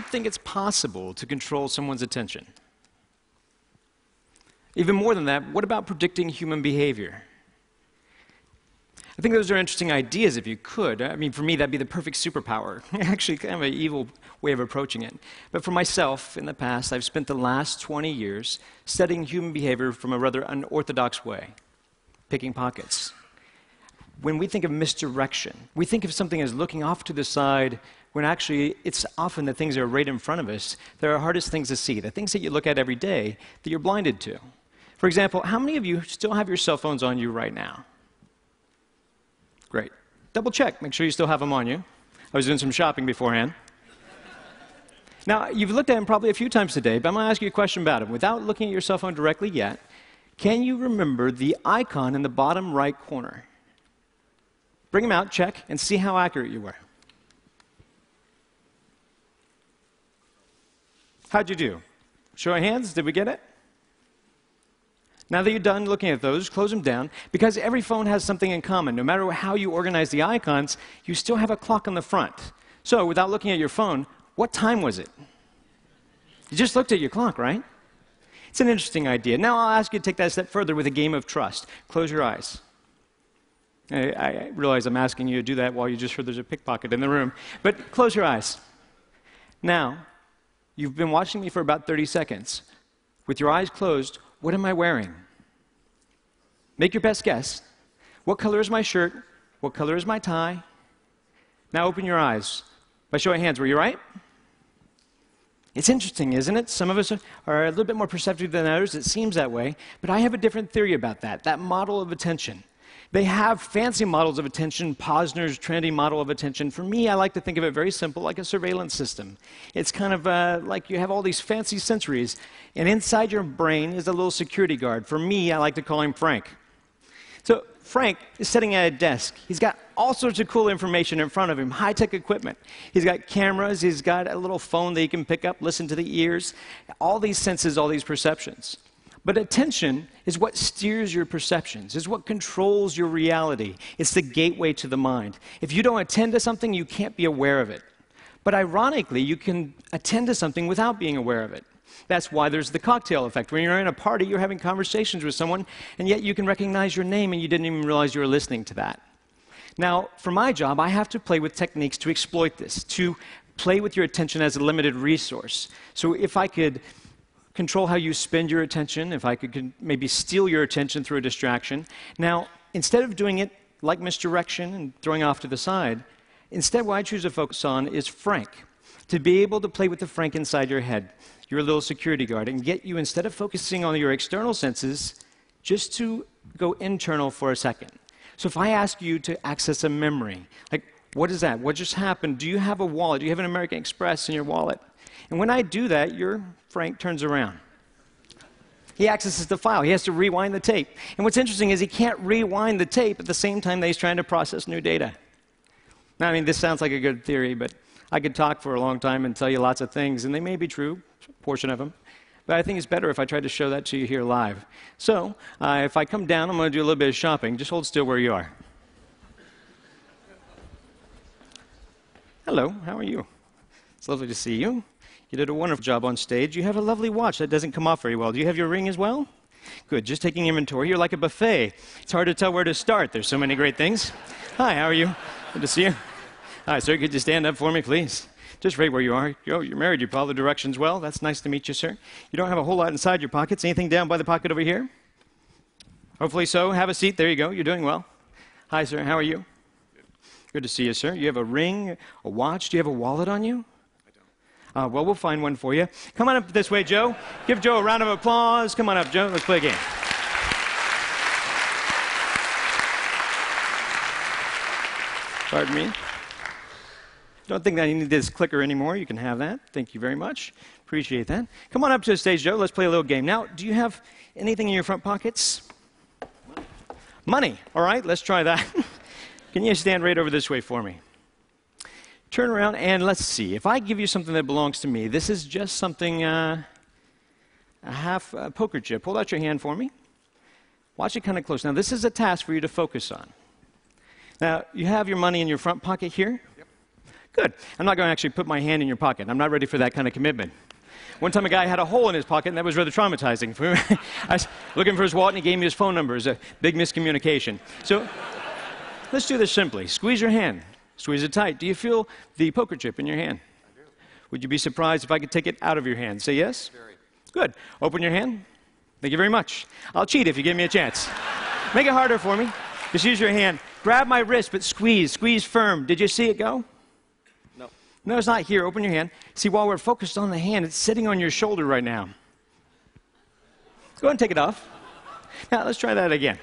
think it's possible to control someone's attention? Even more than that, what about predicting human behavior? I think those are interesting ideas if you could. I mean, for me, that'd be the perfect superpower. Actually, kind of an evil way of approaching it. But for myself, in the past, I've spent the last 20 years studying human behavior from a rather unorthodox way, picking pockets. When we think of misdirection, we think of something as looking off to the side, when actually it's often the things that are right in front of us that are hardest things to see, the things that you look at every day that you're blinded to. For example, how many of you still have your cell phones on you right now? Great. Double check. Make sure you still have them on you. I was doing some shopping beforehand. Now, you've looked at them probably a few times today, but I'm going to ask you a question about them. Without looking at your cell phone directly yet, can you remember the icon in the bottom right corner? Bring them out, check, and see how accurate you were. How'd you do? Show of hands, did we get it? Now that you're done looking at those, close them down, because every phone has something in common. No matter how you organize the icons, you still have a clock on the front. So, without looking at your phone, what time was it? You just looked at your clock, right? It's an interesting idea. Now I'll ask you to take that a step further with a game of trust. Close your eyes. I realize I'm asking you to do that while you just heard there's a pickpocket in the room, but close your eyes. Now, you've been watching me for about 30 seconds. With your eyes closed, what am I wearing? Make your best guess. What color is my shirt? What color is my tie? Now open your eyes. By show of hands, were you right? It's interesting, isn't it? Some of us are a little bit more perceptive than others. It seems that way. But I have a different theory about that model of attention. They have fancy models of attention, Posner's trendy model of attention. For me, I like to think of it very simple, like a surveillance system. It's kind of like you have all these fancy sensories, and inside your brain is a little security guard. For me, I like to call him Frank. So Frank is sitting at a desk. He's got all sorts of cool information in front of him, high-tech equipment. He's got cameras. He's got a little phone that he can pick up, listen to the ears, all these senses, all these perceptions. But attention is what steers your perceptions, is what controls your reality. It's the gateway to the mind. If you don't attend to something, you can't be aware of it. But ironically, you can attend to something without being aware of it. That's why there's the cocktail effect. When you're in a party, you're having conversations with someone, and yet you can recognize your name, and you didn't even realize you were listening to that. Now, for my job, I have to play with techniques to exploit this, to play with your attention as a limited resource. So if I could control how you spend your attention, if I could maybe steal your attention through a distraction. Now, instead of doing it like misdirection and throwing off to the side, instead what I choose to focus on is Frank. To be able to play with the Frank inside your head, your little security guard, and get you, instead of focusing on your external senses, just to go internal for a second. So if I ask you to access a memory, like, what is that? What just happened? Do you have a wallet? Do you have an American Express in your wallet? And when I do that, your Frank turns around. He accesses the file. He has to rewind the tape. And what's interesting is he can't rewind the tape at the same time that he's trying to process new data. Now, I mean, this sounds like a good theory, but I could talk for a long time and tell you lots of things, and they may be true, a portion of them. But I think it's better if I try to show that to you here live. So, if I come down, I'm going to do a little bit of shopping. Just hold still where you are. Hello, how are you? It's lovely to see you. You did a wonderful job on stage. You have a lovely watch that doesn't come off very well. Do you have your ring as well? Good, just taking inventory. You're like a buffet. It's hard to tell where to start. There's so many great things. Hi, how are you? Good to see you. Hi, sir, could you stand up for me, please? Just right where you are. You're married. You follow the directions well. That's nice to meet you, sir. You don't have a whole lot inside your pockets. Anything down by the pocket over here? Hopefully so. Have a seat. There you go. You're doing well. Hi, sir. How are you? Good to see you, sir. You have a ring, a watch. Do you have a wallet on you? Well, we'll find one for you. Come on up this way, Joe. Give Joe a round of applause. Come on up, Joe. Let's play a game. Pardon me. Don't think that you need this clicker anymore. You can have that. Thank you very much. Appreciate that. Come on up to the stage, Joe. Let's play a little game. Now, do you have anything in your front pockets? Money. All right, let's try that. Can you stand right over this way for me? Turn around and let's see. If I give you something that belongs to me, this is just something, a half poker chip. Hold out your hand for me. Watch it kind of close. Now, this is a task for you to focus on. Now, you have your money in your front pocket here. Yep. Good. I'm not going to actually put my hand in your pocket. I'm not ready for that kind of commitment. One time a guy had a hole in his pocket, and that was rather traumatizing for him. I was looking for his wallet, and he gave me his phone number. It was a big miscommunication. So let's do this simply. Squeeze your hand. Squeeze it tight. Do you feel the poker chip in your hand? I do. Would you be surprised if I could take it out of your hand? Say yes? Very. Good. Open your hand. Thank you very much. I'll cheat if you give me a chance. Make it harder for me. Just use your hand. Grab my wrist, but squeeze. Squeeze firm. Did you see it go? No. No, it's not here. Open your hand. See, while we're focused on the hand, it's sitting on your shoulder right now. Go ahead and take it off. Now, let's try that again.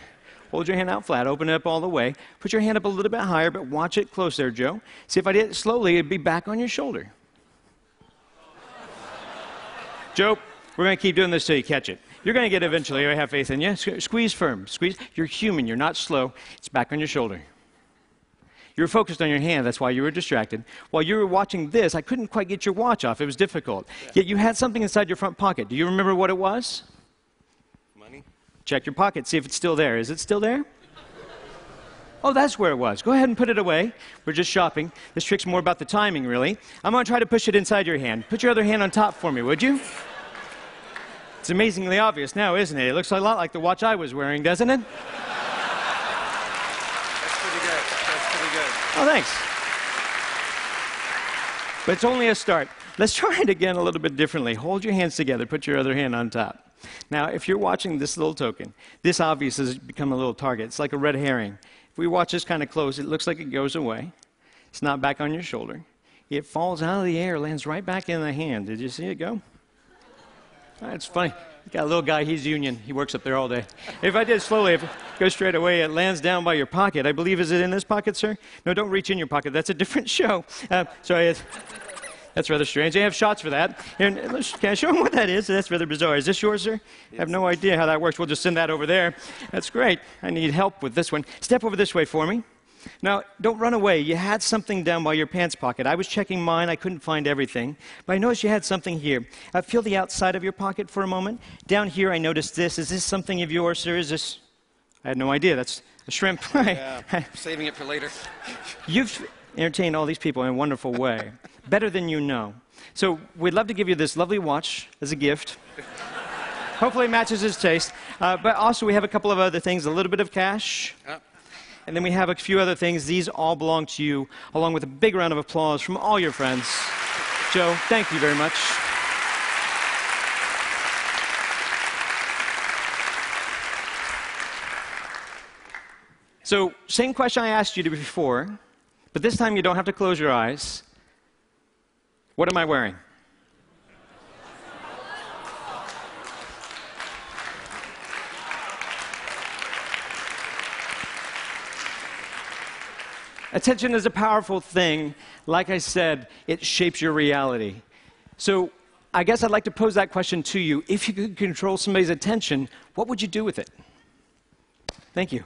Hold your hand out flat. Open it up all the way. Put your hand up a little bit higher, but watch it close there, Joe. See, if I did it slowly, it'd be back on your shoulder. Joe, we're going to keep doing this till you catch it. You're going to get it eventually. I have faith in you. Squeeze firm. Squeeze. You're human. You're not slow. It's back on your shoulder. You were focused on your hand. That's why you were distracted. While you were watching this, I couldn't quite get your watch off. It was difficult. Yet you had something inside your front pocket. Do you remember what it was? Money. Check your pocket. See if it's still there. Is it still there? Oh, that's where it was. Go ahead and put it away. We're just shopping. This trick's more about the timing, really. I'm going to try to push it inside your hand. Put your other hand on top for me, would you? It's amazingly obvious now, isn't it? It looks a lot like the watch I was wearing, doesn't it? That's pretty good. That's pretty good. Oh, thanks. But it's only a start. Let's try it again a little bit differently. Hold your hands together. Put your other hand on top. Now, if you're watching this little token, this obviously has become a little target. It's like a red herring. If we watch this kind of close, it looks like it goes away. It's not back on your shoulder. It falls out of the air, lands right back in the hand. Did you see it go? It's funny. You got a little guy, he's union. He works up there all day. If I did it slowly, if it goes straight away, it lands down by your pocket. I believe, is it in this pocket, sir? No, don't reach in your pocket. That's a different show. Sorry, that's rather strange. They have shots for that. Here, can I show them what that is? That's rather bizarre. Is this yours, sir? I have no idea how that works. We'll just send that over there. That's great. I need help with this one. Step over this way for me. Now, don't run away. You had something down by your pants pocket. I was checking mine. I couldn't find everything. But I noticed you had something here. Feel the outside of your pocket for a moment. Down here, I noticed this. Is this something of yours, sir? Is this? I had no idea. That's a shrimp. Yeah, saving it for later. You've entertained all these people in a wonderful way. Better than you know. So we'd love to give you this lovely watch as a gift. Hopefully it matches his taste. But also we have a couple of other things. A little bit of cash. And then we have a few other things. These all belong to you, along with a big round of applause from all your friends. Joe, thank you very much. So, same question I asked you before, but this time you don't have to close your eyes. What am I wearing? Attention is a powerful thing. Like I said, it shapes your reality. So I guess I'd like to pose that question to you. If you could control somebody's attention, what would you do with it? Thank you.